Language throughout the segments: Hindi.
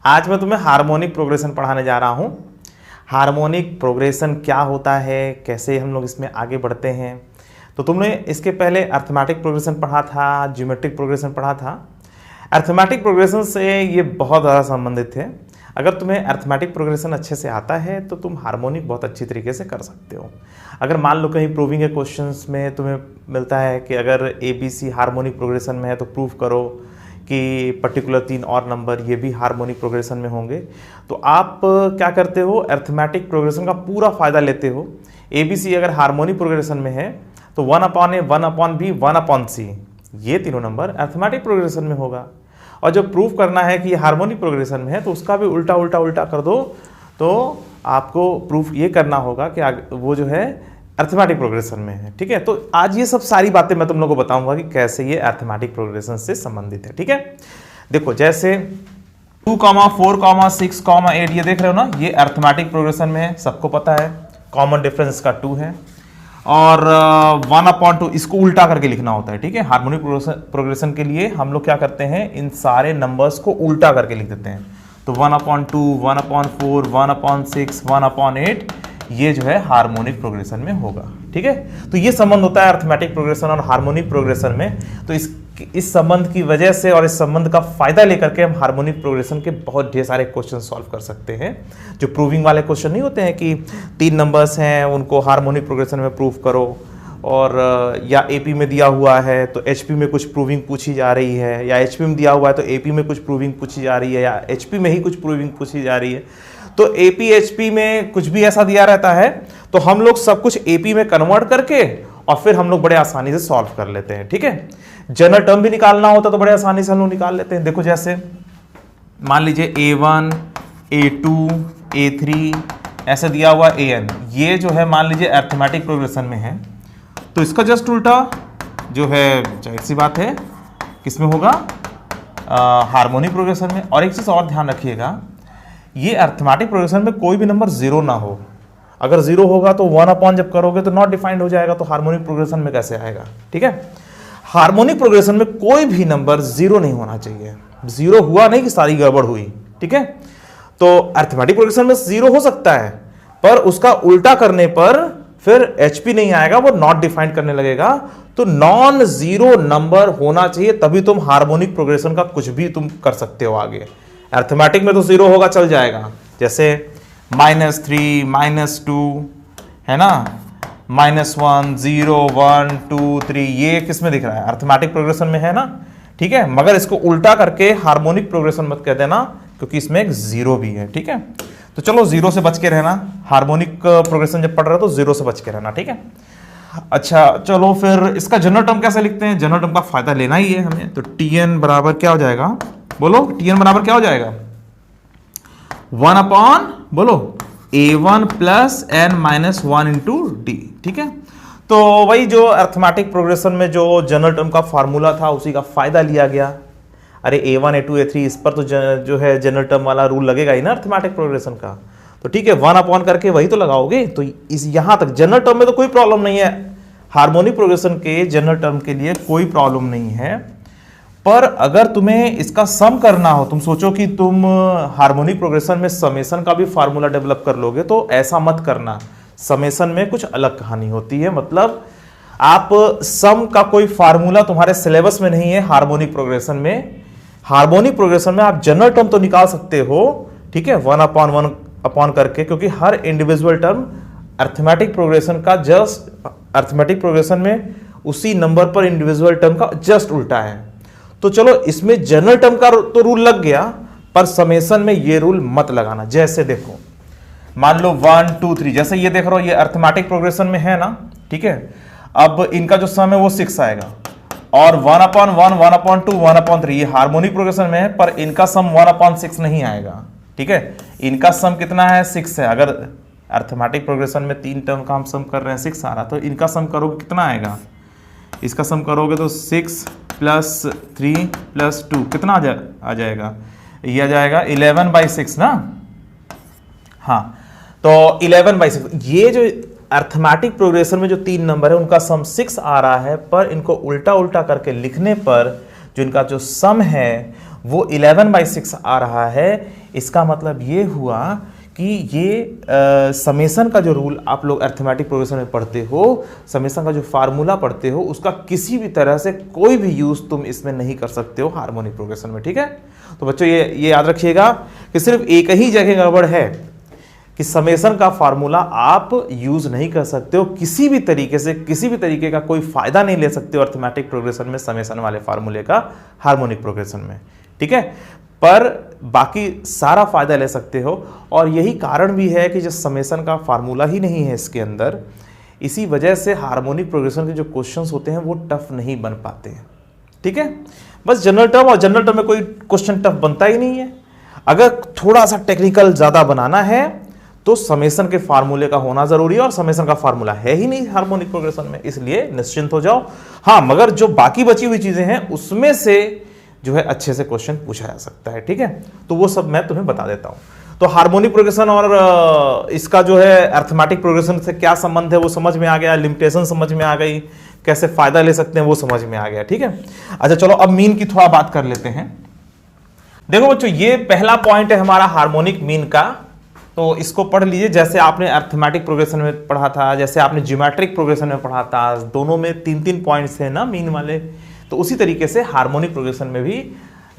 आज मैं तुम्हें हार्मोनिक प्रोग्रेशन पढ़ाने जा रहा हूँ। हार्मोनिक प्रोग्रेशन क्या होता है, कैसे हम लोग इसमें आगे बढ़ते हैं। तो तुमने इसके पहले अर्थमेटिक प्रोग्रेशन पढ़ा था, ज्योमेट्रिक प्रोग्रेशन पढ़ा था। अर्थमेटिक प्रोग्रेशन से ये बहुत ज़्यादा संबंधित है। अगर तुम्हें अर्थमेटिक प्रोग्रेशन अच्छे से आता है तो तुम हार्मोनिक बहुत अच्छी तरीके से कर सकते हो। अगर मान लो कहीं प्रूविंग के क्वेश्चंस में तुम्हें मिलता है कि अगर ABC हार्मोनिक प्रोग्रेशन में है तो प्रूव करो कि पर्टिकुलर 3 और नंबर ये भी हार्मोनिक प्रोग्रेशन में होंगे, तो आप क्या करते हो, अर्थमेटिक प्रोग्रेशन का पूरा फ़ायदा लेते हो। ABC अगर हार्मोनिक प्रोग्रेशन में है तो 1/A, 1/B, 1/C ये तीनों नंबर अर्थमेटिक प्रोग्रेशन में होगा। और जब प्रूफ करना है कि ये हार्मोनिक प्रोग्रेशन में है तो उसका भी उल्टा उल्टा उल्टा कर दो, तो आपको प्रूफ ये करना होगा कि वो जो है अर्थमेटिक प्रोग्रेशन में है। ठीक है, तो आज ये सब सारी बातें मैं तुम लोगों को बताऊंगा कि कैसे ये अर्थमेटिक प्रोग्रेशन से संबंधित है। ठीक है, देखो जैसे 2, 4, 6, 8 ये देख रहे हो ना, ये अर्थमेटिक प्रोग्रेशन में है, सबको पता है। कॉमन डिफरेंस का 2 है और 1/2 इसको उल्टा करके लिखना होता है। ठीक है, हार्मोनिक प्रोग्रेशन के लिए हम लोग क्या करते हैं, इन सारे नंबर्स को उल्टा करके लिख देते हैं। तो 1/2, 1/4, 1/6, 1/8 ये जो है हार्मोनिक प्रोग्रेशन में होगा। ठीक है, तो ये संबंध होता है अर्थमेटिक प्रोग्रेशन और हार्मोनिक प्रोग्रेशन में। तो इस संबंध की वजह से और इस संबंध का फायदा लेकर के हम हार्मोनिक प्रोग्रेशन के बहुत ढेर सारे क्वेश्चन सॉल्व कर सकते हैं। जो प्रूविंग वाले क्वेश्चन नहीं होते हैं कि 3 नंबर्स हैं उनको हार्मोनिक प्रोग्रेशन में प्रूव करो, और या AP में दिया हुआ है तो HP में कुछ प्रूविंग पूछी जा रही है, या HP में दिया हुआ है तो AP में कुछ प्रूविंग पूछी जा रही है, या HP में ही कुछ प्रूविंग पूछी जा रही है। तो AP HP में कुछ भी ऐसा दिया रहता है तो हम लोग सब कुछ AP में कन्वर्ट करके और फिर हम लोग बड़े आसानी से सॉल्व कर लेते हैं। ठीक है, जनरल टर्म भी निकालना होता तो बड़े आसानी से हम लोग निकाल लेते हैं। देखो जैसे मान लीजिए A1, A2, A3 ऐसे दिया हुआ AN, ये जो है मान लीजिए अर्थमेटिक प्रोग्रेशन में है, तो इसका जस्ट उल्टा जो है जाहिर सी बात है किसमें होगा, हार्मोनिक प्रोग्रेशन में। और एक चीज और ध्यान रखिएगा, ये अर्थमेटिक प्रोग्रेशन में कोई भी नंबर 0 ना हो। अगर 0 होगा तो 1/, जब करोगे तो नॉट डिफाइंड हो जाएगा, तो हार्मोनिक प्रोग्रेशन में कैसे आएगा। ठीक है, हार्मोनिक प्रोग्रेशन में कोई भी नंबर 0 नहीं होना चाहिए। 0 हुआ नहीं कि सारी गड़बड़ हुई। ठीक है, तो अर्थमेटिक प्रोग्रेशन में 0 हो सकता है पर उसका उल्टा करने पर फिर HP नहीं आएगा, वो नॉट डिफाइंड करने लगेगा। तो नॉन 0 नंबर होना चाहिए, तभी तुम हार्मोनिक प्रोग्रेशन का कुछ भी तुम कर सकते हो आगे। अर्थमेटिक में तो 0 होगा चल जाएगा, जैसे -3, -2 है ना, -1, 0, 1, 2, 3 ये किस में दिख रहा है, अर्थमेटिक प्रोग्रेशन में है ना। ठीक है, मगर इसको उल्टा करके हार्मोनिक प्रोग्रेशन मत कह देना क्योंकि इसमें एक 0 भी है। ठीक है, तो चलो 0 से बच के रहना, हार्मोनिक प्रोग्रेशन जब पढ़ रहे हो तो 0 से बच के रहना। ठीक है, अच्छा चलो फिर इसका जनरल टर्म कैसे लिखते हैं, जनरल टर्म का फायदा लेना ही है हमें। तो TN बराबर क्या हो जाएगा, बोलो TN बराबर क्या हो जाएगा, 1/, बोलो A1 plus n-1 into D। ठीक है, तो वही जो अर्थमेटिक प्रोग्रेशन में जो जनरल टर्म का फार्मूला था उसी का फायदा लिया गया। अरे A1, A2, A3 इस पर तो जो है जनरल टर्म वाला रूल लगेगा ही ना अर्थमेटिक प्रोग्रेशन का। तो ठीक है, 1/, करके वही तो लगाओगे। तो इस यहां तक जनरल टर्म में तो कोई प्रॉब्लम नहीं है, हार्मोनिक प्रोग्रेशन के जनरल टर्म के लिए कोई प्रॉब्लम नहीं है। पर अगर तुम्हें इसका सम करना हो, तुम सोचो कि तुम हार्मोनिक प्रोग्रेशन में समेशन का भी फार्मूला डेवलप कर लोगे, तो ऐसा मत करना। समेशन में कुछ अलग कहानी होती है, मतलब आप सम का कोई फार्मूला तुम्हारे सिलेबस में नहीं है हार्मोनिक प्रोग्रेशन में। हार्मोनिक प्रोग्रेशन में आप जनरल टर्म तो निकाल सकते हो, ठीक है, 1/1 करके, क्योंकि हर इंडिविजुअल टर्म अर्थमेटिक प्रोग्रेशन का जस्ट अर्थमेटिक प्रोग्रेशन में उसी नंबर पर इंडिविजुअल टर्म का जस्ट उल्टा है। तो चलो इसमें जनरल टर्म का तो रूल लग गया, पर समेशन में ये रूल मत लगाना। जैसे देखो मान लो 1, 2, 3, जैसे ये देख रहे हो ये अर्थमेटिक प्रोग्रेशन में है ना। ठीक है, अब इनका जो सम है वो 6 आएगा, और 1/1, 1/2, 1/3 ये हार्मोनिक प्रोग्रेशन में है, पर इनका सम 1/6 नहीं आएगा। ठीक है, इनका सम कितना है, 6 है। अगर अर्थमेटिक प्रोग्रेशन में 3 टर्म का हम सम कर रहे हैं, 6 आ रहा, तो इनका सम करोगे कितना आएगा, इसका सम करोगे तो 6 + 3 + 2 कितना आ जाएगा, ये आ जाएगा 11/6 ना। हाँ, तो 11/6। ये जो अर्थमेटिक प्रोग्रेशन में जो 3 नंबर है उनका सम 6 आ रहा है, पर इनको उल्टा उल्टा करके लिखने पर जो इनका जो सम है वो 11/6 आ रहा है। इसका मतलब ये हुआ कि ये समेशन का जो रूल आप लोग अरिथमेटिक प्रोग्रेशन में पढ़ते हो, समेशन का जो फार्मूला पढ़ते हो, उसका किसी भी तरह से कोई भी यूज तुम इसमें नहीं कर सकते हो हार्मोनिक प्रोग्रेशन में। ठीक है, तो बच्चों ये याद रखिएगा कि सिर्फ एक ही जगह गड़बड़ है कि समेशन का फार्मूला आप यूज नहीं कर सकते हो किसी भी तरीके से, किसी भी तरीके का कोई फायदा नहीं ले सकते हो अरिथमेटिक प्रोग्रेशन में समेशन वाले फार्मूले का हार्मोनिक प्रोग्रेशन में। ठीक है, पर बाकी सारा फायदा ले सकते हो। और यही कारण भी है कि जो समेशन का फार्मूला ही नहीं है इसके अंदर, इसी वजह से हार्मोनिक प्रोग्रेशन के जो क्वेश्चंस होते हैं वो टफ नहीं बन पाते हैं। ठीक है, बस जनरल टर्म, और जनरल टर्म में कोई क्वेश्चन टफ बनता ही नहीं है। अगर थोड़ा सा टेक्निकल ज्यादा बनाना है तो समेशन के फार्मूले का होना जरूरी है, और समेशन का फार्मूला है ही नहीं हार्मोनिक प्रोग्रेशन में, इसलिए निश्चिंत हो जाओ। हाँ, मगर जो बाकी बची हुई चीजें हैं उसमें से जो है अच्छे से क्वेश्चन पूछा जा सकता है। ठीक है, तो वो सब मैं तुम्हें बता देता हूं। तो हार्मोनिक प्रोग्रेशन और इसका जो है अरिथमेटिक प्रोग्रेशन से क्या संबंध है वो समझ में आ गया, लिमिटेशन समझ में आ गई, कैसे फायदा ले सकते हैं वो समझ में आ गया। ठीक है, अच्छा चलो अब मीन की थोड़ा बात कर लेते हैं। देखो बच्चों, ये पहला पॉइंट है हमारा हार्मोनिक मीन का, तो इसको पढ़ लीजिए जैसे आपने अरिथमेटिक प्रोग्रेशन में पढ़ा था, जैसे आपने ज्योमेट्रिक प्रोग्रेशन में पढ़ा था, दोनों में 3-3 पॉइंट्स हैं ना मीन वाले। तो उसी तरीके से हार्मोनिक प्रोग्रेशन में भी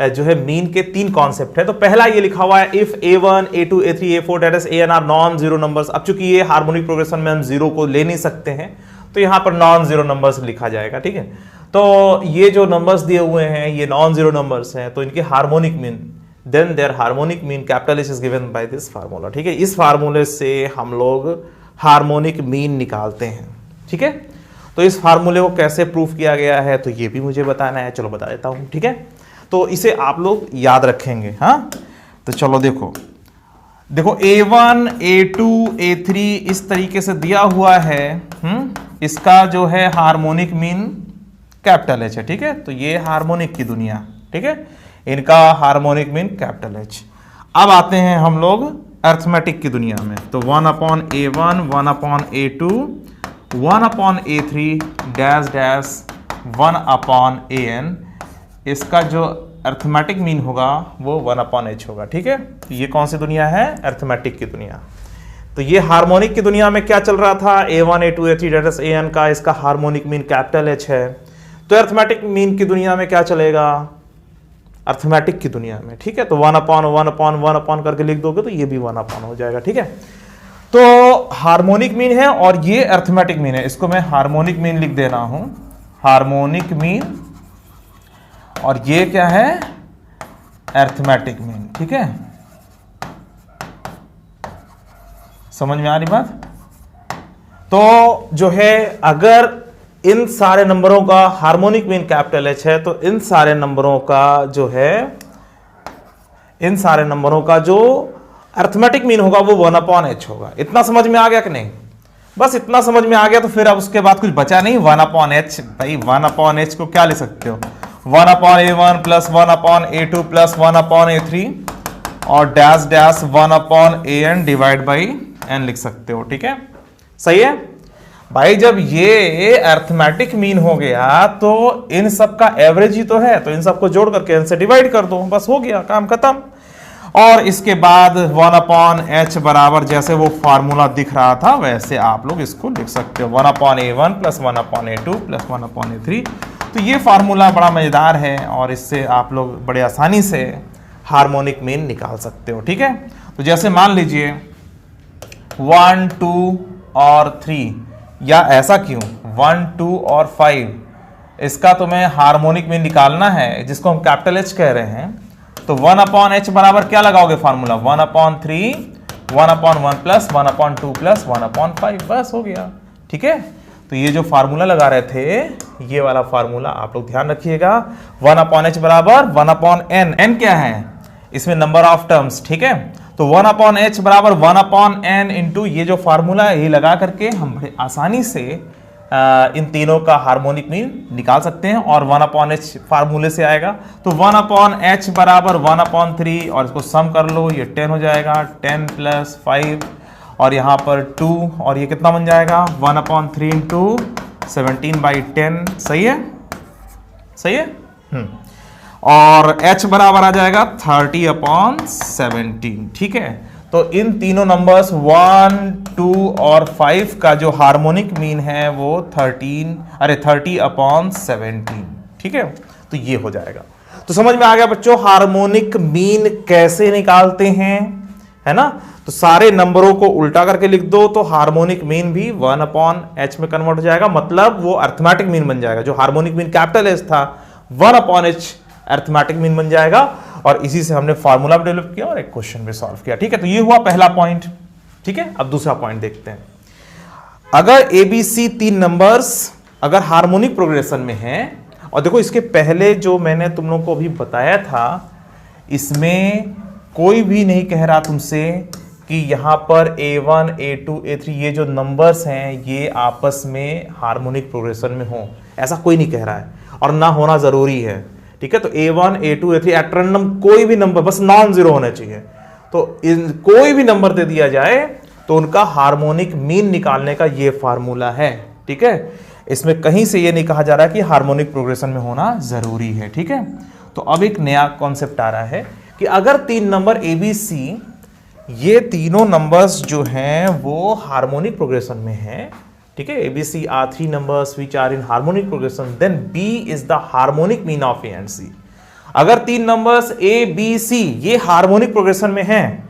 जो है मीन के 3 कॉन्सेप्ट है। तो पहला ये लिखा हुआ है if a1 a2 a3 a4 that is an are non zero numbers. अब चूंकि ये हार्मोनिक प्रोग्रेशन में हम जीरो को ले नहीं सकते हैं तो यहां पर नॉन जीरो नंबर्स लिखा जाएगा। ठीक है, तो ये जो नंबर्स दिए हुए हैं ये नॉन जीरो नंबर्स हैं, तो इनके harmonic mean, then their harmonic mean capital H is given by this formula. ठीक है, इस फार्मूले से हम लोग हार्मोनिक मीन निकालते हैं। ठीक है, तो इस फार्मूले को कैसे प्रूफ किया गया है तो ये भी मुझे बताना है, चलो बता देता हूं। ठीक है, तो इसे आप लोग याद रखेंगे। हाँ, तो चलो देखो a1 a2 a3 इस तरीके से दिया हुआ है। इसका जो है हार्मोनिक मीन कैपिटल H है। ठीक है, तो ये हार्मोनिक की दुनिया। ठीक है, इनका हार्मोनिक मीन कैपिटल H। अब आते हैं हम लोग अरिथमेटिक की दुनिया में, तो 1/a1 1/a2 1/a3 dash dash 1/an, इसका जो अरिथमेटिक मीन होगा वो 1/h होगा। ठीक है, तो ये कौन सी दुनिया है? अरिथमेटिक की दुनिया। तो ये हार्मोनिक की दुनिया में क्या चल रहा था? a1 a2 a3 date is an का इसका हार्मोनिक मीन कैपिटल H है। तो अरिथमेटिक मीन की दुनिया में क्या चलेगा? अरिथमेटिक की दुनिया में। ठीक है, तो 1/1/1 करके लिख दोगे तो ये भी 1/1 हो जाएगा। ठीक है, तो हार्मोनिक मीन है और ये अरिथमेटिक मीन है। इसको मैं हार्मोनिक मीन लिख दे रहा हूं, हार्मोनिक मीन, और ये क्या है? Arithmetic mean. ठीक है, समझ में आ रही बात? तो जो है अगर इन सारे नंबरों का हार्मोनिक मीन कैपिटल H है तो इन सारे नंबरों का जो है, इन सारे नंबरों का जो अरिथमेटिक मीन होगा वो 1/h होगा। इतना समझ में आ गया कि नहीं? बस इतना समझ में आ गया तो फिर अब उसके बाद कुछ बचा नहीं। 1/h, भाई 1/h को क्या ले सकते हो? 1/a1 plus 1/a2 plus 1/a3 और dash dash 1/an divide by n लिख सकते हो। ठीक है, सही है भाई। जब ये अरिथमेटिक मीन हो गया तो इन सब का एवरेज ही तो है, तो इन सबको जोड़ करके n से डिवाइड कर दो, बस हो गया, काम खत्म। और इसके बाद 1/h बराबर जैसे वो फार्मूला दिख रहा था वैसे आप लोग इसको लिख सकते हो, 1/a1 plus 1/a2 plus 1/a3। तो ये फार्मूला बड़ा मजेदार है और इससे आप लोग बड़े आसानी से हार्मोनिक मीन निकाल सकते हो। ठीक है, तो जैसे मान लीजिए 1 2 और 3, या ऐसा क्यों 1 2 और 5, इसका तुम्हें हार्मोनिक मीन निकालना है जिसको हम कैपिटल H कह रहे हैं। तो 1/h बराबर क्या लगाओगे फार्मूला? 1/3 1/1 प्लस 1/2 प्लस 1/5, बस हो गया। ठीक है, तो ये जो फार्मूला लगा रहे थे ये वाला फार्मूला आप लोग ध्यान रखिएगा। 1/h बराबर 1/n, n क्या है? इसमें नंबर ऑफ टर्म्स। ठीक है, तो 1/h बराबर 1/n इंटू ये जो फार्मूला है ये लगा करके हम बड़े आसानी से इन तीनों का हार्मोनिक मीन निकाल सकते हैं और 1/h फार्मूले से आएगा। तो 1/h बराबर 1/3 और इसको सम कर लो, ये 10 हो जाएगा, 10 प्लस 5 और यहाँ पर 2 और ये कितना बन जाएगा? 1/3 इंटू 17/10। सही है, सही है। और h बराबर आ जाएगा 30/17। ठीक है, तो इन तीनों नंबर्स 1, 2 और 5 का जो हार्मोनिक मीन है वो 30/17। ठीक है, तो ये हो जाएगा। तो समझ में आ गया बच्चों हार्मोनिक मीन कैसे निकालते हैं, है ना। तो सारे नंबरों को उल्टा करके लिख दो तो हार्मोनिक मीन भी 1/h में कन्वर्ट हो जाएगा, मतलब वो अर्थमेटिक मीन बन जाएगा। जो हार्मोनिक मीन कैपिटल एच था 1/h अर्थमेटिक मीन बन जाएगा। और इसी से हमने फार्मूला भी डेवलप किया और एक क्वेश्चन भी सॉल्व किया। ठीक है, तो ये हुआ पहला पॉइंट। ठीक है, अब दूसरा पॉइंट देखते हैं। अगर ABC 3 नंबर्स अगर हार्मोनिक प्रोग्रेशन में हैं, और देखो इसके पहले जो मैंने तुम लोगों को अभी बताया था, इसमें कोई भी नहीं कह रहा तुमसे कि यहां पर A1, A2, A3 ये जो नंबर्स हैं ये आपस में हार्मोनिक प्रोग्रेशन में हो, ऐसा कोई नहीं कह रहा है और ना होना जरूरी है। ठीक है, तो A1, A2, A3 at random कोई भी नंबर बस नॉन जीरो होना चाहिए। तो कोई भी नंबर दे दिया जाए तो उनका हार्मोनिक मीन निकालने का ये फार्मूला है। ठीक है, इसमें कहीं से ये नहीं कहा जा रहा कि हार्मोनिक प्रोग्रेशन में होना जरूरी है। ठीक है, तो अब एक नया कॉन्सेप्ट आ रहा है कि अगर 3 नंबर ABC, ये तीनों नंबर्स जो हैं वो हार्मोनिक प्रोग्रेशन में हैं। ठीक है, ABC are 3 numbers which are in harmonic progression, then B is the harmonic mean of A and C। अगर 3 नंबर्स ABC ये हार्मोनिक प्रोग्रेशन में हैं,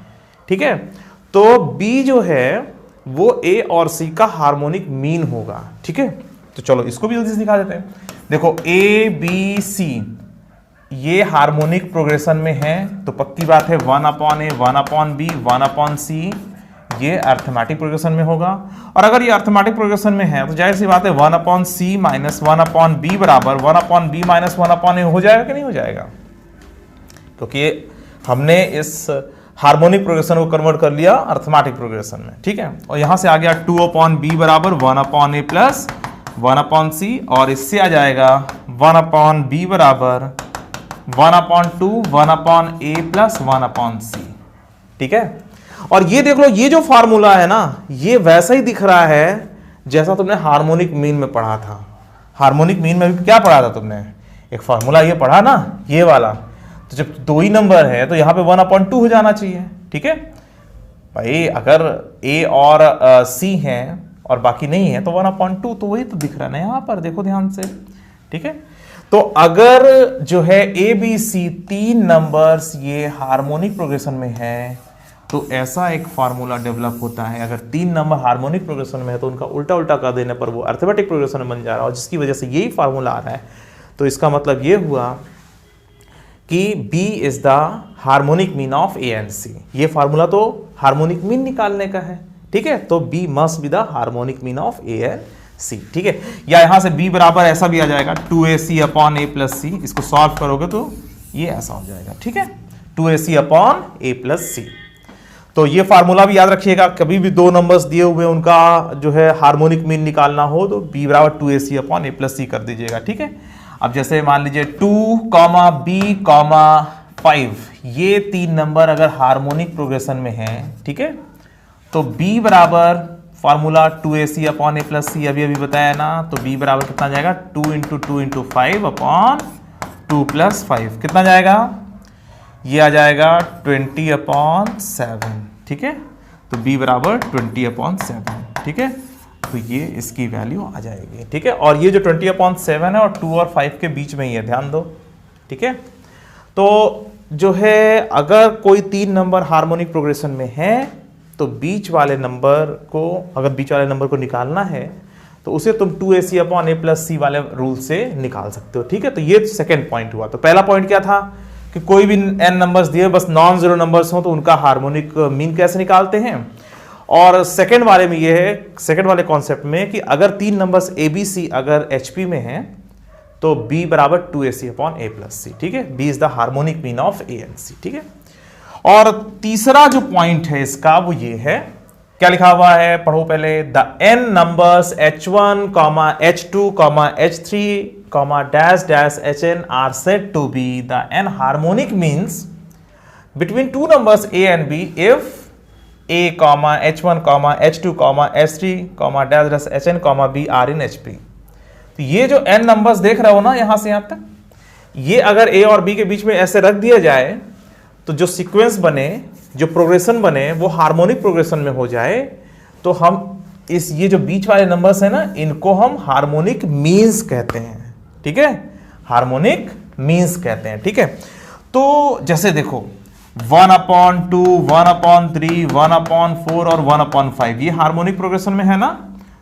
ठीक है, तो B जो है वो A और C का हार्मोनिक मीन होगा। ठीक है, तो चलो इसको भी जल्दी से दिखा देते हैं। देखो ABC ये हार्मोनिक प्रोग्रेशन में है तो पक्की बात है 1/A, 1/B, 1/C ये अर्थमेटिक प्रोग्रेशन में होगा। और अगर ये अर्थमेटिक प्रोग्रेशन में है तो जाहिर सी बात है 1/C माइनस 1/B बराबर 1/B माइनस 1/A हो जाएगा कि नहीं हो जाएगा, क्योंकि हमने इस हार्मोनिक प्रोग्रेशन को कन्वर्ट कर लिया अर्थमेटिक प्रोग्रेशन में। ठीक है, और यहां से आ गया 2/B बराबर 1/A प्लस 1/C, और इससे आ जाएगा 1/B बराबर 1/2 1/A प्लस 1/C। ठीक है, और ये देख लो ये जो फार्मूला है ना ये वैसा ही दिख रहा है जैसा तुमने हार्मोनिक मीन में पढ़ा था। हार्मोनिक मीन में भी क्या पढ़ा था तुमने, एक फार्मूला ये पढ़ा ना, ये वाला। तो जब दो ही नंबर है तो यहां पे 1/2 हो जाना चाहिए। ठीक है भाई, अगर A और C हैं और बाकी नहीं है तो 1/2 तो वही तो दिख रहा है ना यहां पर, देखो ध्यान से। ठीक है, तो अगर जो है ABC 3 नंबर्स ये हार्मोनिक प्रोग्रेशन में है तो ऐसा एक फार्मूला डेवलप होता है। अगर 3 नंबर हार्मोनिक प्रोग्रेशन में है तो उनका उल्टा उल्टा कर देने पर वो अर्थमेटिक प्रोग्रेशन में बन जा रहा है, और जिसकी वजह से यही फार्मूला आ रहा है। तो इसका मतलब ये हुआ कि B is the harmonic mean of A and C। ये फार्मूला तो हार्मोनिक मीन निकालने का है। ठीक है, तो B must be the harmonic mean of A and C। ठीक है, या यहां से B बराबर ऐसा भी आ जाएगा 2AC/A प्लस C। इसको सॉल्व करोगे तो ये ऐसा हो जाएगा। ठीक है, 2AC/A प्लस C। तो ये फार्मूला भी याद रखिएगा, कभी भी दो नंबर्स दिए हुए उनका जो है हार्मोनिक मीन निकालना हो तो B बराबर 2AC/A प्लस C कर दीजिएगा। ठीक है, अब जैसे मान लीजिए 2, B, 5 ये 3 नंबर अगर हार्मोनिक प्रोग्रेशन में है, ठीक है, तो B बराबर फार्मूला 2AC/A प्लस C अभी बताया ना, तो B बराबर कितना जाएगा 2 × 2 × 5/2 + 5 कितना जाएगा, ये आ जाएगा 20/7। ठीक है, तो B बराबर 20/7। ठीक है, तो ये इसकी वैल्यू आ जाएगी। ठीक है, और ये जो 20/7 है और 2 और 5 के बीच में ही है, ध्यान दो। ठीक है, तो जो है अगर कोई 3 नंबर हार्मोनिक प्रोग्रेशन में है तो बीच वाले नंबर को निकालना है तो उसे तुम 2AC/A प्लस C वाले रूल से निकाल सकते हो। ठीक है, तो ये सेकेंड पॉइंट हुआ। तो पहला पॉइंट क्या था कि कोई भी n नंबर्स दिए बस नॉन जीरो नंबर्स हो तो उनका हार्मोनिक मीन कैसे निकालते हैं। और सेकेंड वाले में ये है, सेकेंड वाले कॉन्सेप्ट में कि अगर 3 नंबर्स ABC अगर HP में हैं तो B बराबर 2AC/A प्लस C। ठीक है, B is the harmonic mean of A and C। ठीक है, और तीसरा जो पॉइंट है इसका वो ये है, क्या लिखा हुआ है पढ़ो पहले, the n numbers H1, H2, H3, -Hn are said to be the n harmonic means between two numbers A and B if A, H1, H2, H3, -Hn, B are in HP। तो ये जो n नंबर्स देख रहे हो ना यहां से यहां तक, ये अगर ए और बी के बीच में ऐसे रख दिया जाए तो जो सीक्वेंस बने, जो प्रोग्रेशन बने वो हार्मोनिक प्रोग्रेशन में हो जाए, तो हम ये जो बीच वाले नंबर्स है ना, इनको हम हार्मोनिक मीन्स कहते हैं। ठीक है, हार्मोनिक मीन्स कहते हैं। ठीक है, तो जैसे देखो 1/2, 1/3, 1/4 और 1/5 ये हार्मोनिक प्रोग्रेशन में है ना।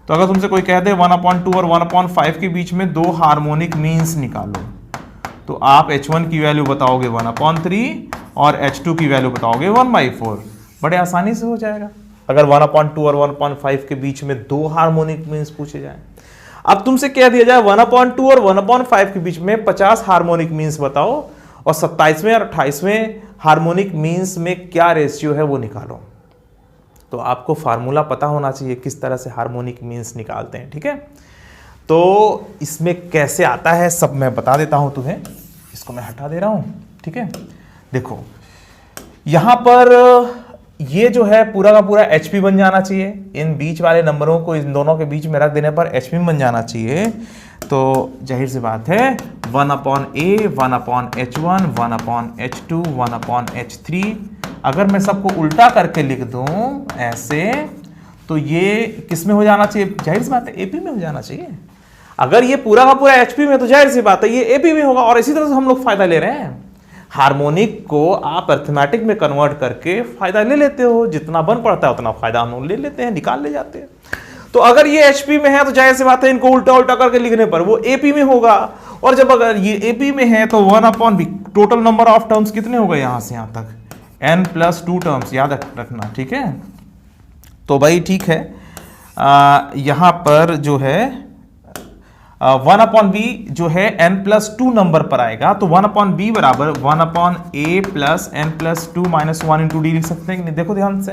तो अगर तुमसे कोई कह दे 1/2 और 1/5 के बीच में दो हार्मोनिक मीन्स निकालो, तो आप h1 की वैल्यू बताओगे 1/3 और h2 की वैल्यू बताओगे 1/4। बड़े आसानी से हो जाएगा अगर 1/2 और 1/5 के बीच में दो हार्मोनिक मीन्स पूछे जाए। अब तुमसे कह दिया जाए 1/2 और 1/5 के बीच में 50 हार्मोनिक मीन्स बताओ और 27वें और 28वें हार्मोनिक मीन्स में क्या रेशियो है वो निकालो। तो आपको फार्मूला पता होना चाहिए किस तरह से हार्मोनिक मीन्स निकालते हैं। ठीक है, तो इसमें कैसे आता है सब मैं बता देता हूं तुम्हें। इसको मैं हटा दे रहा हूं। ठीक है, देखो यहां पर ये जो है पूरा का पूरा HP बन जाना चाहिए। इन बीच वाले नंबरों को इन दोनों के बीच में रख देने पर HP बन जाना चाहिए। तो जाहिर सी बात है 1/A, 1/H1, 1/H2, 1/H3। अगर मैं सबको उल्टा करके लिख दूं ऐसे, तो ये किस में हो जाना चाहिए? जाहिर सी बात है AP में हो जाना चाहिए। अगर ये पूरा का पूरा HP में, तो जाहिर सी बात है ये AP में होगा। और इसी तरह से हम लोग फायदा ले रहे हैं। हार्मोनिक को आप अरिथमेटिक में कन्वर्ट करके फायदा ले लेते हो, जितना बन पड़ता है उतना फायदा हम लोग ले लेते हैं, निकाल ले जाते हैं। तो अगर ये HP में है तो जाहिर सी बात है इनको उल्टा उल्टा करके लिखने पर वो AP में होगा। और जब अगर ये AP में है तो 1/B, total number of terms कितने हो गए यहां से यहां तक? n+2 टर्म्स, याद रखना। ठीक है, तो भाई ठीक है, यहां पर जो है 1/B जो है n+2 नंबर पर आएगा। तो 1/B बराबर 1/A प्लस n+2 - 1 × d लिख सकते हैं कि नहीं? देखो ध्यान से।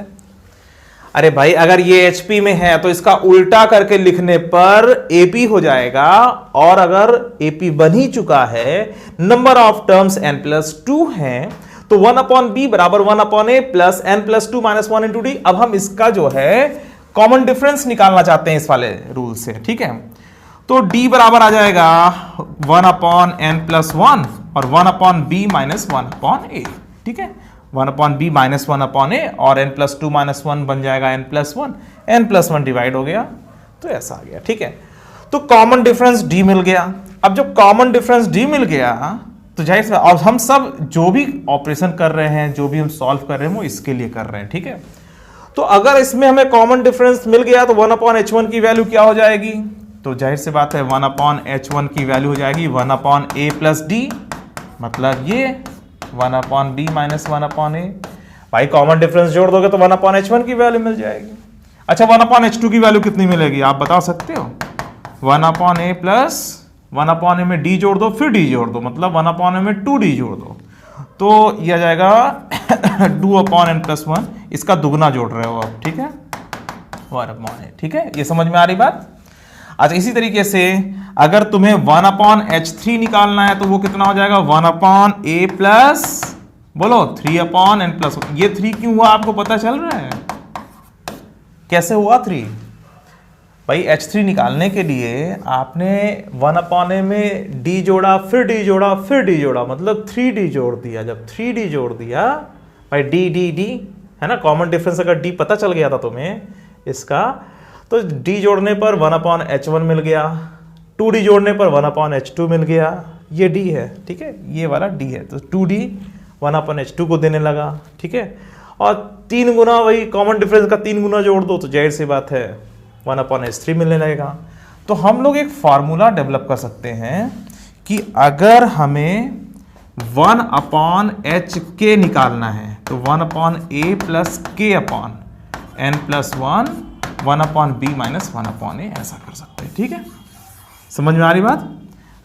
अरे भाई अगर ये HP में है तो इसका उल्टा करके लिखने पर AP हो जाएगा। और अगर AP बन ही चुका है, नंबर ऑफ टर्म्स n+2 है, तो 1/B बराबर 1/A प्लस n+2 - 1 × d। अब हम इसका जो है कॉमन डिफरेंस निकालना चाहते हैं इस वाले रूल से। ठीक है, तो d बराबर आ जाएगा 1/n+1 और 1/B - 1/A। ठीक है, 1/B - 1/A और n+2 - 1 बन जाएगा n+1, n+1 डिवाइड हो गया, तो ऐसा आ गया। ठीक है, तो कॉमन डिफरेंस d मिल गया। अब जब कॉमन डिफरेंस d मिल गया तो जाहिर से और हम सब जो भी ऑपरेशन कर रहे हैं, जो भी हम सॉल्व कर रहे हैं वो इसके लिए कर रहे हैं। ठीक है, तो अगर इसमें हमें कॉमन डिफरेंस मिल गया तो 1/H1 की वैल्यू क्या हो जाएगी? तो जाहिर सी बात है 1/H1 की वैल्यू हो जाएगी 1/A प्लस D, मतलब ये 1/B - 1/A। भाई कॉमन डिफरेंस जोड़ दोगे तो 1/H1 की वैल्यू मिल जाएगी। अच्छा 1/H2 की वैल्यू कितनी मिलेगी आप बता सकते हो? 1/A प्लस 1/A में D जोड़ दो, फिर D जोड़ दो, मतलब 1/A में 2D जोड़ दो, तो यह आ जाएगा 2/n+1। इसका दुगना जोड़ रहे हो आप। ठीक है, 1/A। ठीक है, ये समझ में आ रही बात? अच्छा इसी तरीके से अगर तुम्हें 1/H3 निकालना है तो वो कितना हो जाएगा? 1/A प्लस बोलो 3/n+1। ये 3 क्यों हुआ आपको पता चल रहा है? कैसे हुआ 3? भाई H3 निकालने के लिए आपने 1/A में D जोड़ा, फिर D जोड़ा, फिर D जोड़ा, मतलब 3D जोड़ दिया। जब 3D जोड़ दिया भाई D है ना, कॉमन डिफरेंस अगर D पता चल गया था तुम्हें इसका, तो D जोड़ने पर 1/H1 मिल गया, 2D जोड़ने पर 1/H2 मिल गया। ये D है। ठीक है, ये वाला D है, तो 2D 1/H2 को देने लगा। ठीक है, और 3 गुना वही कॉमन डिफरेंस का 3 गुना जोड़ दो तो जाहिर सी बात है 1/H3 मिलने लगेगा। तो हम लोग एक फार्मूला डेवलप कर सकते हैं कि अगर हमें 1/Hk निकालना है तो 1/A plus k/n+1 1/B - 1/A ऐसा कर सकते हैं। ठीक है, समझ में आ रही बात?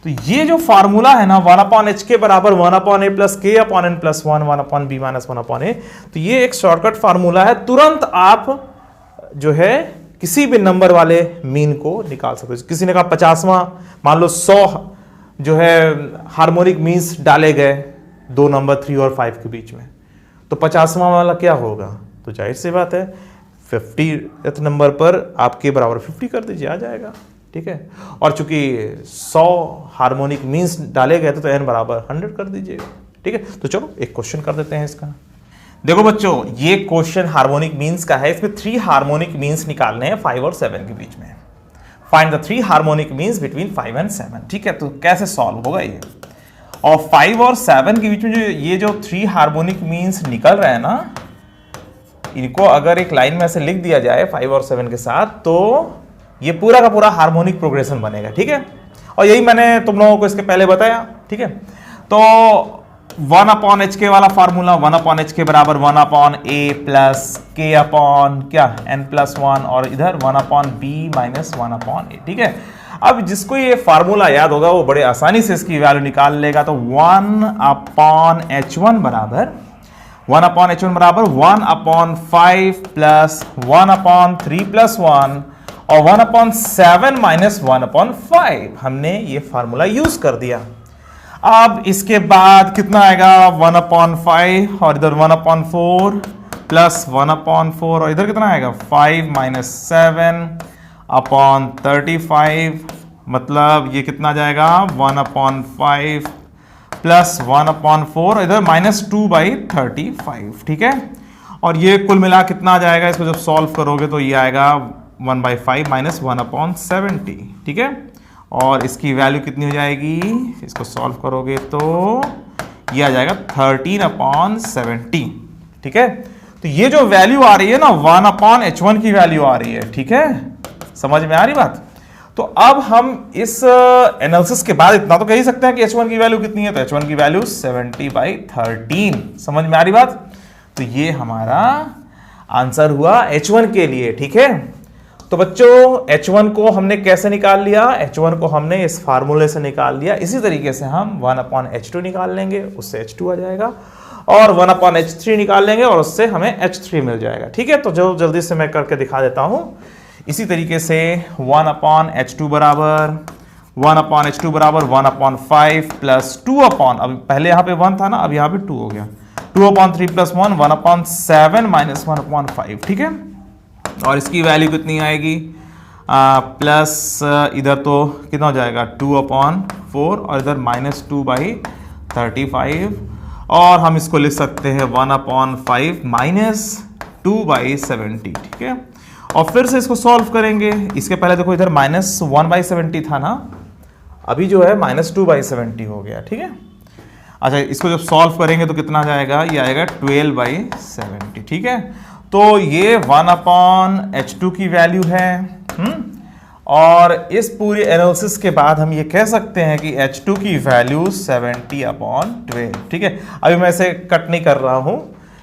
तो ये जो फार्मूला है ना 1/Hk बराबर 1/A plus k/n+1 1/B - 1/A, तो ये एक शॉर्टकट फार्मूला है। तुरंत आप जो है किसी भी नंबर वाले मीन को निकाल सकते हो। किसी ने कहा 50वां, मान लो 100 जो है हार्मोनिक मीन्स डाले गए दो नंबर 3 और 5 के बीच में, तो 50वां वाला क्या होगा? तो जाहिर सी बात है 50th नंबर पर आप के बराबर 50 कर दीजिए, आ जाएगा। ठीक है। और चूंकि 100 हार्मोनिक मीन्स डाले गए थे तो n बराबर 100 कर दीजिएगा, ठीक है। तो चलो एक क्वेश्चन कर देते हैं इसका। देखो बच्चों, ये क्वेश्चन हार्मोनिक मीन्स का है। इसमें 3 हार्मोनिक मीन्स निकालने हैं 5 और 7 के बीच में। Find the 3 harmonic means between 5 and 7, ठीक है। तो कैसे सॉल्व होगा ये, और 5 और 7 के बीच में जो 3 हार्मोनिक मीन्स निकल रहे हैं ना, इनको अगर एक लाइन में ऐसे लिख दिया जाए 5 और 7 के साथ, तो ये पूरा का पूरा हार्मोनिक प्रोग्रेशन बनेगा, ठीक है। और यही मैंने तुम लोगों को इसके पहले बताया, ठीक है। तो 1/hk वाला फार्मूला, 1/hk बराबर 1/a प्लस k अपॉन क्या n+1, और इधर 1/b माइनस 1/a, ठीक है। अब जिसको ये फार्मूला याद होगा वो बड़े आसानी से इसकी वैल्यू निकाल लेगा। तो 1/h1 बराबर 1/5 प्लस 1/3 प्लस 1 और 1/7 माइनस 1/5, हमने ये फार्मूला यूज कर दिया। अब इसके बाद कितना आएगा, 1/5 और इधर 1/4 प्लस 1/4 और इधर कितना आएगा 5 माइनस 7/35, मतलब ये कितना जाएगा 1/5 प्लस 1/4 इधर -2/35, ठीक है। और ये कुल मिला कितना आ जाएगा, इसको जब सॉल्व करोगे तो ये आएगा 1/5 माइनस 1/70, ठीक है। और इसकी वैल्यू कितनी हो जाएगी, इसको सॉल्व करोगे तो ये आ जाएगा 13/70, ठीक है। तो ये जो वैल्यू आ रही है ना 1/h1 की वैल्यू आ रही है, ठीक है। समझ में आ रही बात। तो अब हम इस एनालिसिस के बाद इतना तो कह ही सकते हैं कि h1 की वैल्यू कितनी है, तो h1 की वैल्यू 70/13। समझ में आ रही बात। तो ये हमारा आंसर हुआ h1 के लिए, ठीक है। तो बच्चों h1 को हमने कैसे निकाल लिया, h1 को हमने इस फार्मूले से निकाल लिया। इसी तरीके से हम 1/h2 निकाल लेंगे, उससे h2 आ जाएगा, और 1/h3 निकाल लेंगे और उससे हमें h3 मिल जाएगा, ठीक है। तो जो जल्दी से मैं करके दिखा देता हूं। इसी तरीके से 1/h2 बराबर 1/5 प्लस 2 अब पहले यहाँ पे 1 था ना, अब यहाँ पे 2 हो गया, 2/3 प्लस 1 1/7 माइनस 1/5, ठीक है। और इसकी वैल्यू कितनी आएगी, प्लस इधर तो कितना हो जाएगा 2/4 और इधर -2/35, और हम इसको लिख सकते हैं 1/5 माइनस 2/70, ठीक है। और फिर से इसको सॉल्व करेंगे। इसके पहले देखो इधर -1/70 था ना, अभी जो है -2/70 हो गया, ठीक है। अच्छा, इसको जब सॉल्व करेंगे तो कितना जाएगा, ये आएगा 12/70, ठीक है। तो ये 1/h2 की वैल्यू है। और इस पूरी एनालिसिस के बाद हम ये कह सकते हैं कि h2 की वैल्यू 70/12, ठीक है। अभी मैं इसे कट नहीं कर रहा हूं,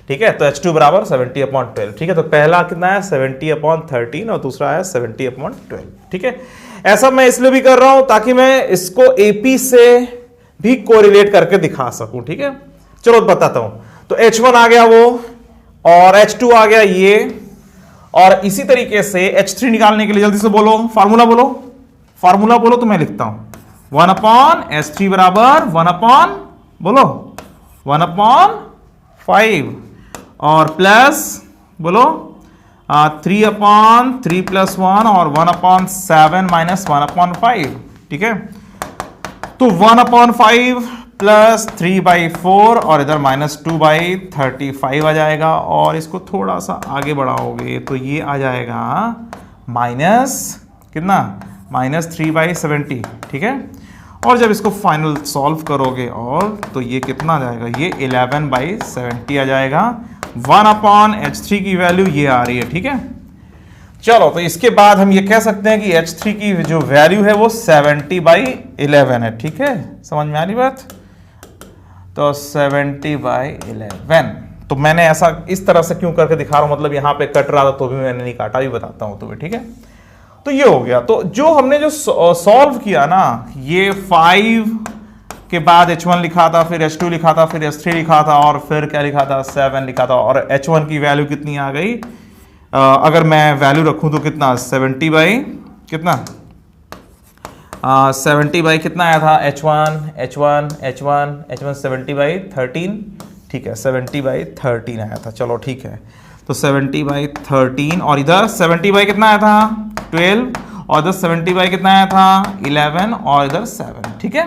ठीक है। तो h2 बराबर 70/12, ठीक है। तो पहला कितना है 70/13 और दूसरा है 70/12, ठीक है। ऐसा मैं इसलिए भी कर रहा हूं ताकि मैं इसको AP से भी कोरिलेट करके दिखा सकूं, ठीक है। चलो बताता हूं। तो h1 आ गया वो, और h2 आ गया ये, और इसी तरीके से h3 निकालने के लिए जल्दी से बोलो, फार्मूला बोलो तो मैं लिखता हूं 1/h3 बराबर 1/5 और प्लस बोलो 3/3 प्लस 1 और 1/7 माइनस 1/5, ठीक है। तो 1/5 प्लस 3/4 और इधर -2/35 आ जाएगा, और इसको थोड़ा सा आगे बढ़ाओगे तो ये आ जाएगा माइनस कितना -3/70, ठीक है। और जब इसको फाइनल सॉल्व करोगे और तो ये कितना आ जाएगा, ये 11/70 आ जाएगा। 1/h3 की वैल्यू ये आ रही है, ठीक है। चलो, तो इसके बाद हम ये कह सकते हैं कि h3 की जो वैल्यू है वो 70/11 है, ठीक है। समझ में आ रही बात। तो 70/11, तो मैंने ऐसा इस तरह से क्यों करके दिखा रहा हूं, मतलब यहां पे कट रहा था तो भी मैंने नहीं काटा, भी बताता हूं तुम्हें, ठीक है। तो ये हो गया। तो जो हमने जो सॉल्व किया ना, ये 5 के बाद h1 लिखा था, फिर h2 लिखा था, फिर h3 लिखा था, और फिर क्या लिखा था 7 लिखा था, और h1 की वैल्यू कितनी आ गई, अगर मैं वैल्यू रखूं तो कितना 70 बाई कितना आया था, h1 70/13, ठीक है, 70/13 आया था। चलो ठीक है, तो 70/13 और इधर 70 बाई कितना आया था 12, और इधर 70 बाई कितना आया था 11 और इधर 7, ठीक है।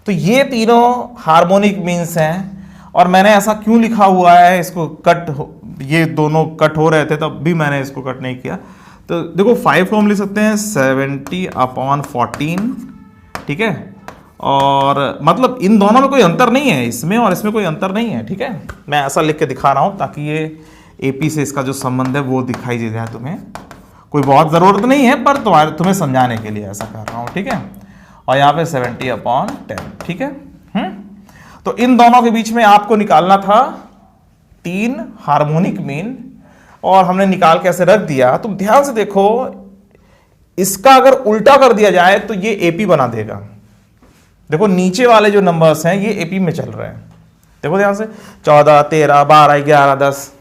तो ये तीनों हार्मोनिक मीन्स हैं। और मैंने ऐसा क्यों लिखा हुआ है, इसको ये दोनों कट हो रहे थे तब भी मैंने इसको कट नहीं किया। तो देखो 5 को हम लिख सकते हैं 70/14, ठीक है। और मतलब इन दोनों में कोई अंतर नहीं है, इसमें और इसमें कोई अंतर नहीं है, ठीक है। मैं ऐसा लिख के दिखा रहा हूं ताकि ये एपी से इसका जो संबंध है वो दिखाई दे जाए तुम्हें। कोई बहुत ज़रूरत नहीं है पर तुम्हें समझाने के लिए ऐसा कर रहा हूँ, ठीक है। और यहाँ पे 70/10, ठीक है। तो इन दोनों के बीच में आपको निकालना था 3 हार्मोनिक मीन, और हमने निकाल के ऐसे रख दिया। तुम ध्यान से देखो, इसका अगर उल्टा कर दिया जाए तो ये एपी बना देगा। देखो नीचे वाले जो नंबर्स हैं ये एपी में चल रहे हैं, देखो ध्यान से 14, 13, 12, 11, 10,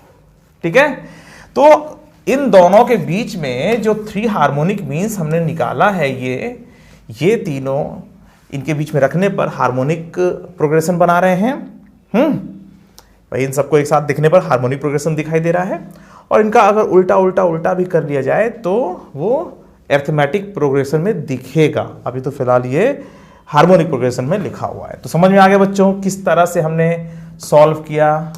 ठीक है। तो इन दोनों के बीच में जो 3 हार्मोनिक मीन्स हमने निकाला है, ये तीनों इनके बीच में रखने पर हार्मोनिक प्रोग्रेशन बना रहे हैं। भाई इन सबको एक साथ दिखने पर हार्मोनिक प्रोग्रेशन दिखाई दे रहा है। और इनका अगर उल्टा उल्टा उल्टा भी कर लिया जाए तो वो अरिथमेटिक प्रोग्रेशन में दिखेगा। अभी तो फिलहाल ये हार्मोनिक प्रोग्रेशन में लिखा हुआ है। तो समझ में आ गया बच्चों किस तरह से हमने सॉल्व किया,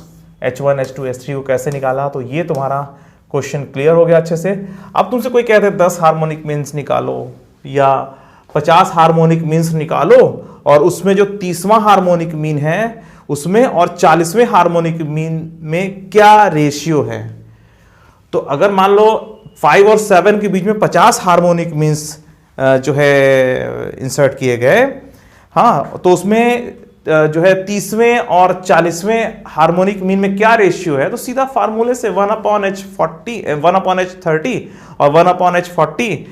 H1, H2, H3 को कैसे निकाला। तो ये तुम्हारा क्वेश्चन क्लियर हो गया अच्छे से। अब तुमसे कोई कहते 10 हार्मोनिक मीन्स निकालो या 50 हार्मोनिक मीन्स निकालो, और उसमें जो 30वां हार्मोनिक मीन है उसमें और 40वें हार्मोनिक मीन में क्या रेशियो है। तो अगर मान लो 5 और 7 के बीच में 50 हार्मोनिक मीन्स जो है इंसर्ट किए गए, हाँ, तो उसमें जो है 30वें और 40वें हार्मोनिक मीन में क्या रेशियो है। तो सीधा फार्मूले से 1/H30 और 1/H40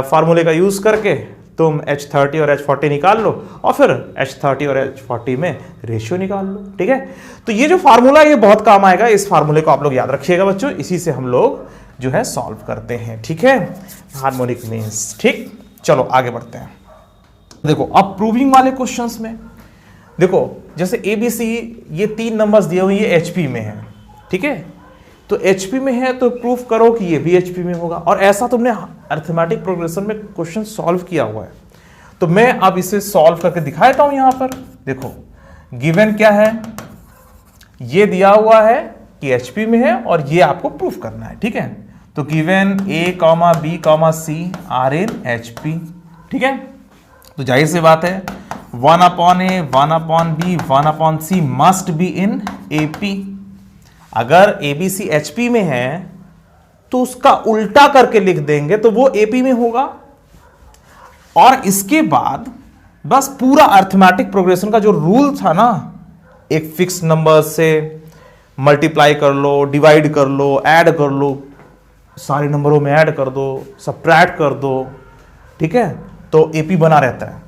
फार्मूले का यूज करके तुम H30 और H40 निकाल लो, और फिर H30 और H40 में रेशियो निकाल लो, ठीक है। तो ये जो फार्मूला ये बहुत काम आएगा, इस फार्मूले को आप लोग याद रखिएगा बच्चों, इसी से हम लोग जो है सॉल्व करते हैं, ठीक है, हार्मोनिक मीन्स। ठीक, चलो आगे बढ़ते हैं। देखो अब प्रूविंग वाले क्वेश्चंस में देखो, जैसे ABC ये 3 नंबर्स दिए हुए ये HP में है, ठीक है। तो HP में है तो प्रूफ करो कि ये भी HP में होगा। और ऐसा तुमने अरिथमेटिक प्रोग्रेशन में क्वेश्चन सॉल्व किया हुआ है। तो मैं अब इसे सॉल्व करके दिखा देता हूं। यहां पर देखो गिवन क्या है, ये दिया हुआ है कि HP में है और ये आपको प्रूफ करना है, ठीक है। तो given A, B, C are in HP, ठीक है। तो जाहिर सी बात है 1/A, 1/B, 1/C must be in AP। अगर ABC HP में है तो उसका उल्टा करके लिख देंगे तो वो AP में होगा। और इसके बाद बस पूरा अरिथमेटिक प्रोग्रेशन का जो रूल था ना, एक फिक्स नंबर से मल्टीप्लाई कर लो, डिवाइड कर लो, ऐड कर लो, सारे नंबरों में ऐड कर दो, सब्ट्रैक्ट कर दो, ठीक है, तो AP बना रहता है।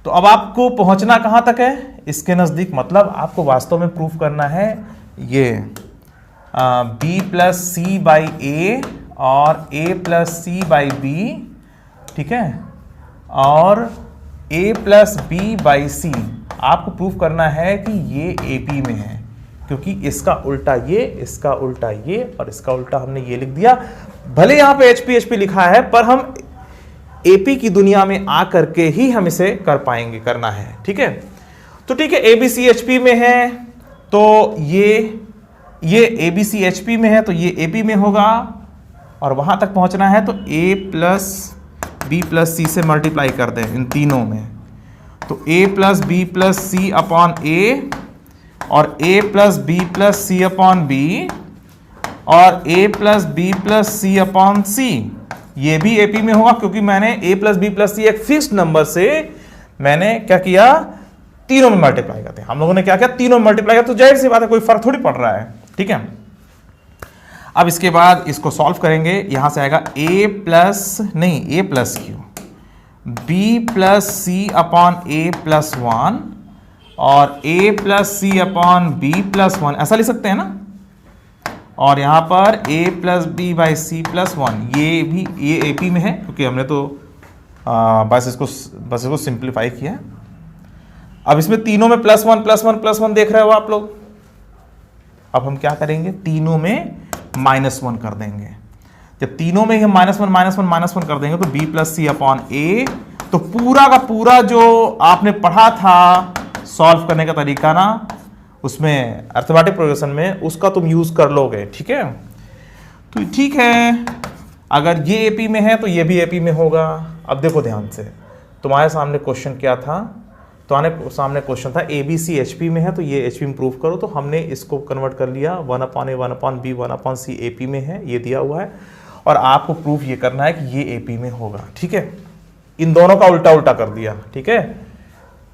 तो अब आपको पहुंचना कहां तक है, इसके नजदीक। मतलब आपको वास्तव में प्रूफ करना है ये B + C/A और A + C/B, ठीक है, और A + B/C आपको प्रूफ करना है कि ये AP में है, क्योंकि इसका उल्टा ये, इसका उल्टा ये और इसका उल्टा हमने ये लिख दिया। भले यहां पे HP लिखा है पर हम AP की दुनिया में आकर के ही हम इसे कर पाएंगे, करना है, ठीक है। तो ठीक है, ABC HP में है तो ये ABC HP में है तो ये AP में होगा, और वहां तक पहुंचना है तो A + B + C से मल्टीप्लाई कर दें इन तीनों में। तो A + B + C/A और A + B + C/B और A + B + C/C, ये भी AP में होगा, क्योंकि मैंने A + B + C एक फिक्स्ड नंबर से मैंने क्या किया, तीनों में मल्टीप्लाई करते हैं। हम लोगों ने क्या किया, तीनों में मल्टीप्लाई किया। तो जाहिर सी बात है कोई फर्क थोड़ी पड़ रहा है, ठीक है। अब इसके बाद इसको सॉल्व करेंगे। यहां से आएगा A + Q B + C/A + 1 और A + C/B + 1, ऐसा लिख सकते हैं ना। और यहां पर A + B/C + 1, ये AP में है, क्योंकि हमने तो बस इसको सिंप्लीफाई किया है। अब इसमें तीनों में +1 +1 +1 देख रहे हो आप लोग। अब हम क्या करेंगे, तीनों में -1 कर देंगे। जब तीनों में ही हम -1 कर देंगे तो b प्लस सी अपॉन ए, तो पूरा का पूरा जो आपने पढ़ा था सॉल्व करने का तरीका ना, उसमें अर्थमेटिक प्रोग्रेशन में, उसका तुम यूज कर लोगे। ठीक है, तो ठीक है, अगर ये एपी में है तो ये भी एपी में होगा। अब देखो ध्यान से, तुम्हारे सामने क्वेश्चन क्या था, तुम्हारे सामने क्वेश्चन था ए बी सी एचपी में है तो ये एचपी में प्रूफ करो, तो हमने इसको कन्वर्ट कर लिया 1/a 1/b 1/c एपी में है, ये दिया हुआ है, और आपको प्रूफ ये करना है कि ये एपी में होगा। ठीक है, इन दोनों का उल्टा उल्टा कर दिया। ठीक है,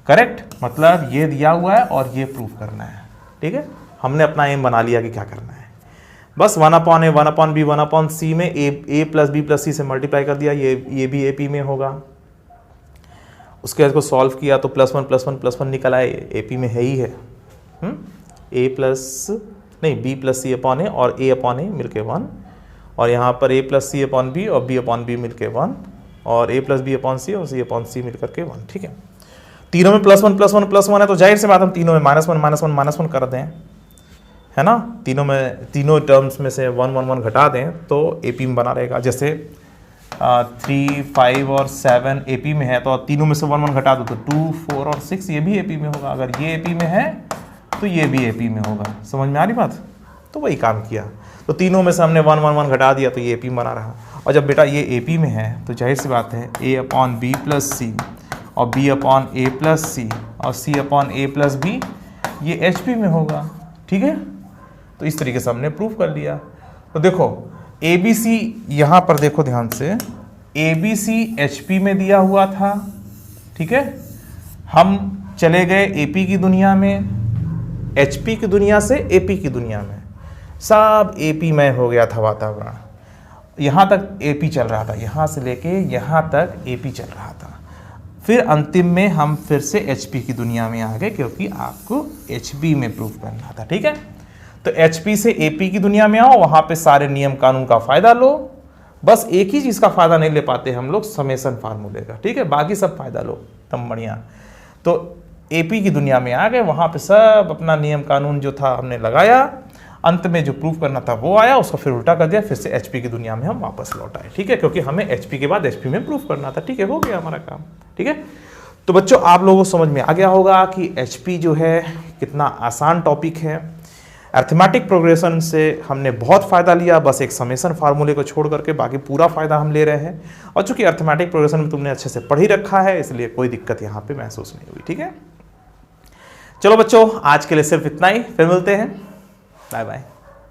करेक्ट, मतलब ये दिया हुआ है और ये प्रूफ करना है। ठीक है, हमने अपना एम बना लिया कि क्या करना है, बस 1/a 1/b 1/c में a plus b plus c से मल्टीप्लाई कर दिया, ये भी एपी में होगा। उसके बाद इसको सॉल्व किया तो +1 निकल आए, एपी में है ही है। b प्लस c अपॉन ए और a अपॉन ए मिलके 1, और यहाँ पर a plus c upon b और b अपॉन b मिलके 1, और a plus b upon c और c अपॉन c मिल करके 1। ठीक है, तीनों में +1 है तो जाहिर सी बात हम तीनों में -1 कर दें, है ना, तीनों टर्म्स में से 1 घटा दें तो एपी में बना रहेगा। जैसे 3, 5 और 7 एपी में है तो तीनों में से 1 घटा दो तो 2, 4 और 6 ये भी एपी में होगा। अगर ये एपी में है तो ये भी एपी में होगा। समझ में आ रही बात? तो वही काम किया, तो तीनों में से हमने 1 घटा दिया तो ये एपी में बना रहा। और जब बेटा ये एपी में है तो जाहिर सी बात है a अपॉन b प्लस सी और b अपॉन a प्लस सी और c upon a plus b ये एचपी में होगा। ठीक है, तो इस तरीके से हमने प्रूफ कर लिया। तो देखो ए बी सी, यहाँ पर देखो ध्यान से, ए बी सी एचपी में दिया हुआ था। ठीक है, हम चले गए एपी की दुनिया में, एचपी की दुनिया से एपी की दुनिया में, सब एपी में हो गया था वातावरण। यहाँ तक एपी चल रहा था, यहाँ से लेके यहाँ तक एपी चल रहा था। फिर अंतिम में हम फिर से एचपी की दुनिया में आ गए, क्योंकि आपको एचपी में प्रूफ करना था। ठीक है, तो एचपी से एपी की दुनिया में आओ, वहां पे सारे नियम कानून का फायदा लो। बस एक ही चीज का फायदा नहीं ले पाते हम लोग, समेशन फार्मूले का। ठीक है, बाकी सब फायदा लो, तब बढ़िया। तो एपी की दुनिया में आ गए, वहां पे सब अपना नियम कानून जो था हमने लगाया, अंत में जो प्रूफ करना था वो आया, उसको फिर उल्टा कर दिया, फिर से एचपी की दुनिया में हम वापस लौट आए। ठीक है, क्योंकि हमें एचपी के बाद एचपी में प्रूफ करना था। ठीक है, हो गया हमारा काम। ठीक है, तो बच्चों आप लोगों को समझ में आ गया होगा कि एचपी जो है कितना आसान टॉपिक है। अर्थमेटिक प्रोग्रेशन से हमने बहुत फ़ायदा लिया, बस एक समेशन फार्मूले को छोड़ करके बाकी पूरा फ़ायदा हम ले रहे हैं। और चूंकि अर्थमेटिक प्रोग्रेशन में तुमने अच्छे से पढ़ ही रखा है, इसलिए कोई दिक्कत यहाँ पे महसूस नहीं हुई। ठीक है, चलो बच्चों आज के लिए सिर्फ इतना ही, फिर मिलते हैं, बाय बाय।